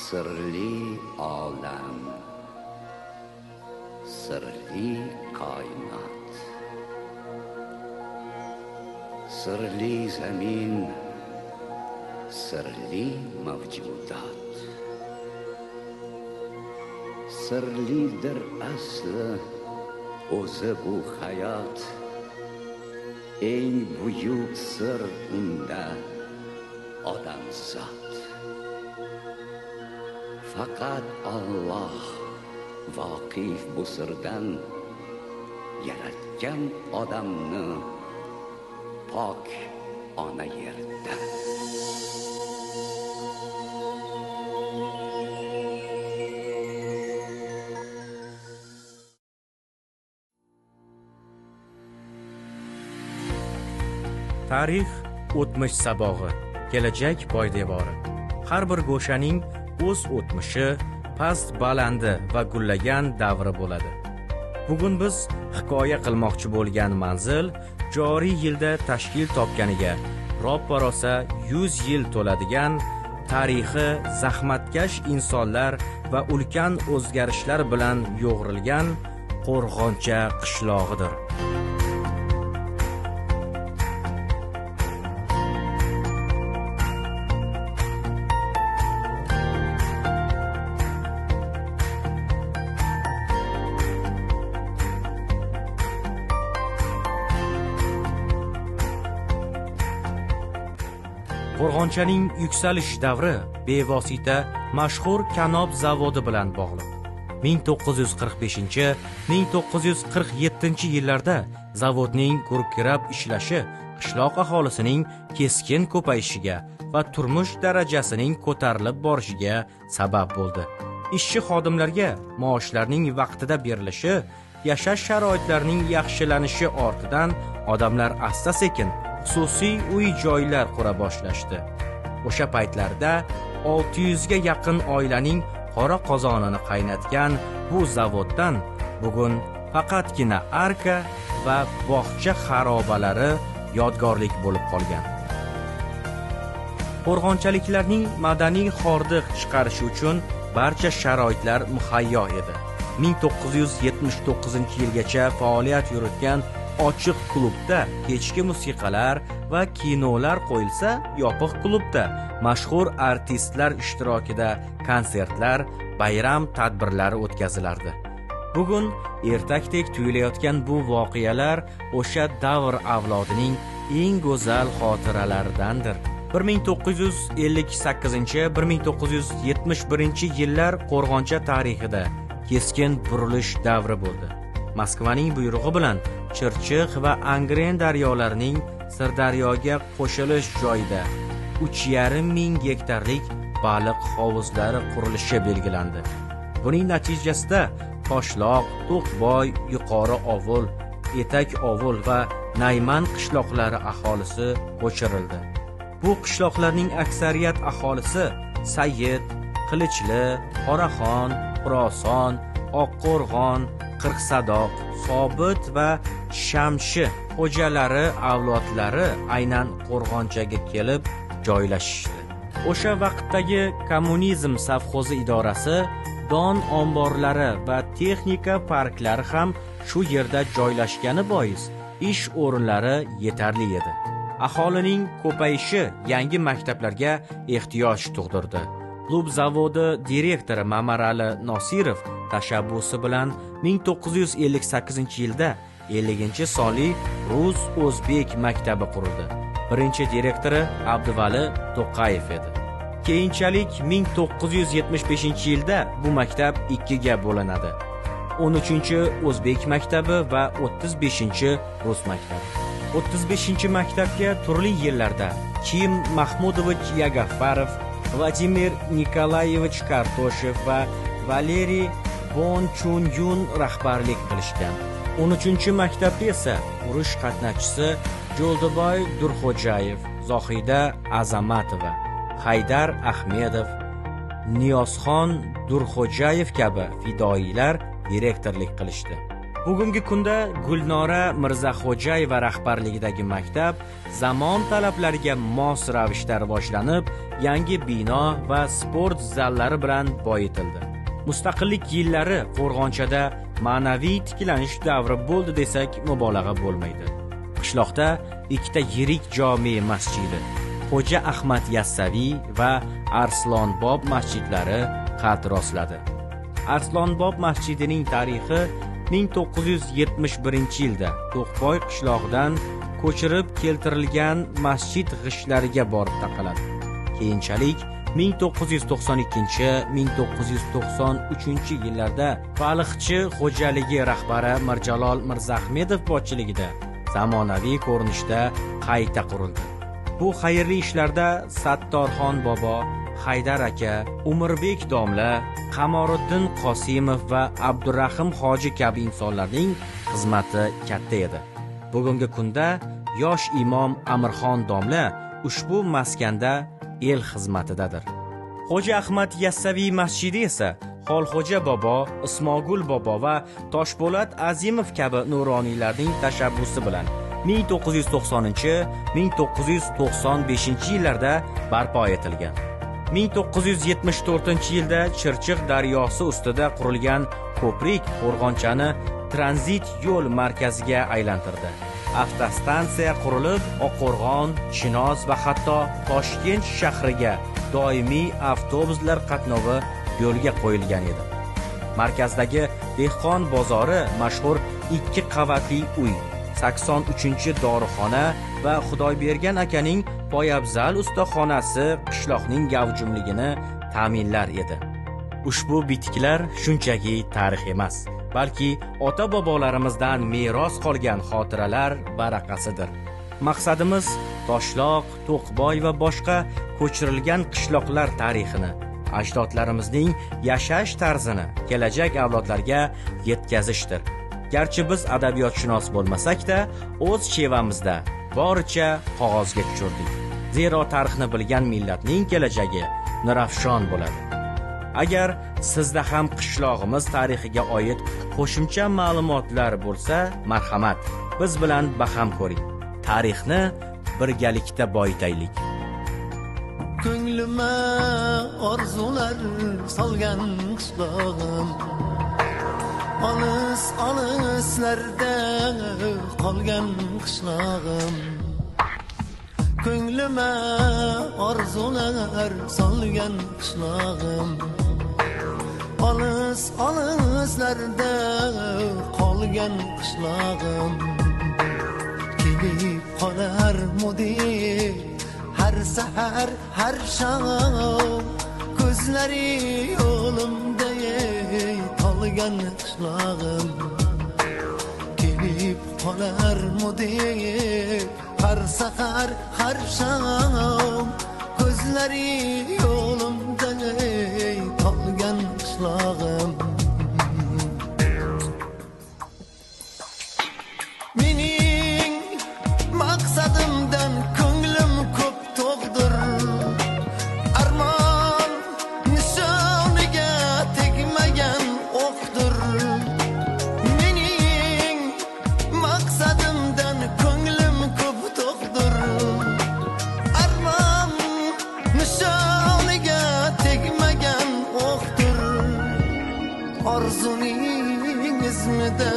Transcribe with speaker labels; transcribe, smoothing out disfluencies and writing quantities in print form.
Speaker 1: sirli olam, sirli koinot, sirli zamin, sirli mavjudot, sirlidir asli o'zi bu hayot. Eng buyuk sir unda odamzod. Faqat Alloh voqif bu sirdan, yaratgan odamni pok ona yerdan.
Speaker 2: Tarix o'tmish sabog'i, kelajak poydevori. Har bir go'shaning o'z o'tmishi, past balandi va gullagan davri bo'ladi. Bugun biz hikoya qilmoqchi bo'lgan manzil joriy yilda tashkil topganiga roppa rosa 100 yil to'ladigan tarixi zahmatkash insonlar va ulkan o'zgarishlar bilan yo'g'rilgan Qo'rg'oncha qishlog'idir. Qo'rg'onchaning yuksalish davri bevosita mashhur Kanob zavodi bilan bog'liq. 1945-1947 yillarda zavodning gurkirab ishlashi qishloq aholisining keskin ko'payishiga va turmush darajasining ko'tarilib borishiga sabab bo'ldi. Ishchi xodimlarga maoshlarning vaqtida berilishi, yashash sharoitlarining yaxshilanishi ortidan odamlar asta-sekin xususiy uy-joylar qura boshlashdi. O'sha paytlarda 600 ga yaqin oilaning qora qozonini qaynatgan bu zavoddan bugun faqatgina arka va bog'cha xarobalari yodgorlik bo'lib qolgan. Qo'rg'onchaliklarning madaniy hordiq chiqarishi uchun barcha sharoitlar muhayyo edi. 1979-yilgacha faoliyat yuritgan ochiq klubda kechki musiqalar va kinolar qo'yilsa, yopiq klubda mashhur artistlar ishtirokida konsertlar, bayram tadbirlari o'tkazilardi. Bugun ertakdek tuyulayotgan bu voqealar o'sha davr avlodining eng go'zal xotiralaridandir. 1958-1971 yillar Qo'rg'oncha tarixida keskin burilish davri bo'ldi. Moskvaning buyrug'i bilan Chirchiq va Angren daryolarining Sirdaryoga qo'shilish joyida 3,5 gektarlik baliq hovuzlari qurilishi belgilandi. Buning natijasida Toshloq, To'qboy, Yuqori Ovul, Etak Ovul va Nayman qishloqlari aholisi ko'chirildi. Bu qishloqlarning aksariyat aholisi Sayyid, Qilichli, Qoraxon, Xuroson, Oqqo'rg'on, Qirqsadoq, Sobit va Shamshi xo'jalari avlodlari aynan Qo'rg'onchaga kelib joylashishdi. O'sha vaqtdagi kommunizm savxozi idorasi don omborlari va texnika parklari ham shu yerda joylashgani bois ish o'rinlari yetarli edi. Aholining ko'payishi yangi maktablarga ehtiyoj tug'dirdi. Klub zavodi direktori Mamarali Nosirov tashabbusi bilan 1958-yilda 50-sonli Rus-O'zbek maktabi qurildi. Birinchi direktori Abduvali To'qayev edi. Keyinchalik 1975-yilda bu maktab 2 ga bo'linadi. 13-O'zbek maktabi va 35-Rus maktabi. 35-maktabga turli yillarda Kim Mahmudovich Yagaffarov, Vladimir Nikolayevich Kartoshev va Valeriy Bonchunyun rahbarlik qilishgan. 13-maktabda esa urush qatnashchisi Jo'ldiboy Durxo'jayev, Zohida Azamatova, Haydar Ahmedov, Niyozxon Durxo'jayev kabi fidoyilar direktorlik qilishdi. Bugungi kunda Gulnora Mirzaxo'jayeva rahbarligidagi maktab zamon talablariga mos ravishda rivojlanib, yangi bino va sport zallari bilan boyitildi. Mustaqillik yillari Qo'rg'onchada ma'naviy tiklanish davri bo'ldi desak mubolag'a bo'lmaydi. Qishloqda ikkita yirik jome masjidi, Xo'ja Ahmad Yassaviy va Arslonbob masjidlari qad rostladi. Arslonbob masjidining tarixi 1971-yilda To'qboy qishlog'idan ko'chirib keltirilgan masjid g'ishlariga borib taqaladi. Keyinchalik 1992-1993 baliqchi xo'jaligi rahbari Mirjalol Mirzahmedov boshchiligida zamonaviy ko'rinishda qayta qurildi. Bu xayrli ishlarda Sattorxon bobo, Haydar aka, Umirbek domla, Qamoriddin Qosimov va Abdurahim hoji kabi insonlarning xizmati katta edi. Bugungi kunda yosh imom Amirxon domla ushbu maskanda el xizmatidadir. Xo'ja Ahmad Yassaviy masjidi esa Xolxo'ja bobo, Ismogul bobo va Toshpo'lat Azimov kabi nuroniylarning tashabbusi bilan 1990-1995-yillarda barpo etilgan. 1974-yilda Chirchiq daryosi ustida qurilgan ko'prik Qo'rg'onchani tranzit yo'l markaziga aylantirdi. Avtostansiya qurilib, Oqqo'rg'on, Chinoz va hatto Toshkent shahriga doimiy avtobuslar qatnovi yo'lga qo'yilgan edi. Markazdagi Dehqon bozori mashhur 2 qavatli uy, 83-dorixona va Xudoybergan akaning poyabzal ustaxonasi qishloqning gavjumligini ta'minlar edi. Ushbu bitiklar shunchaki tarix emas, balki ota-bobolarimizdan meros qolgan xotiralar varaqasidir. Maqsadimiz Toshloq, To'qboy va boshqa ko'chirilgan qishloqlar tarixini, ajdodlarimizning yashash tarzini kelajak avlodlarga yetkazishdir. Garchi biz adabiyotshunos bo'lmasak-da, o'z chevamizda boricha qog'ozga tushirdik. Zero tarixni bilgan millatning kelajagi nurafshon bo'ladi. Agar sizda ham qishlog'imiz tarixiga oid qo'shimcha ma'lumotlar bo'lsa, marhamat, biz bilan baham ko'ring. Tarixni birgalikda boyitaylik.
Speaker 3: Ko'nglima orzular solgan qishlog'im, olis-olislarda qolgan qishlog'im. Ko'nglima orzular solgan qishlog'im, olis-olislarda qolgan qishlog'im. Kelib qolar mudib har sahar, har shom, ko'zlari yo'limda qolgan qishlog'im. Kelib qolar mudib har sahar, har shom, ko'zlari yo'limda qolgan qishlog'im. Mening maqsadimdan ko'nglim ko'p to'g'dir, armon nishoniga tegmagan o'qdir. Mening maqsadimdan ko'nglim ko'p to'g'dir, armon nishoniga tegmagan o'qdir. Orzuning izmida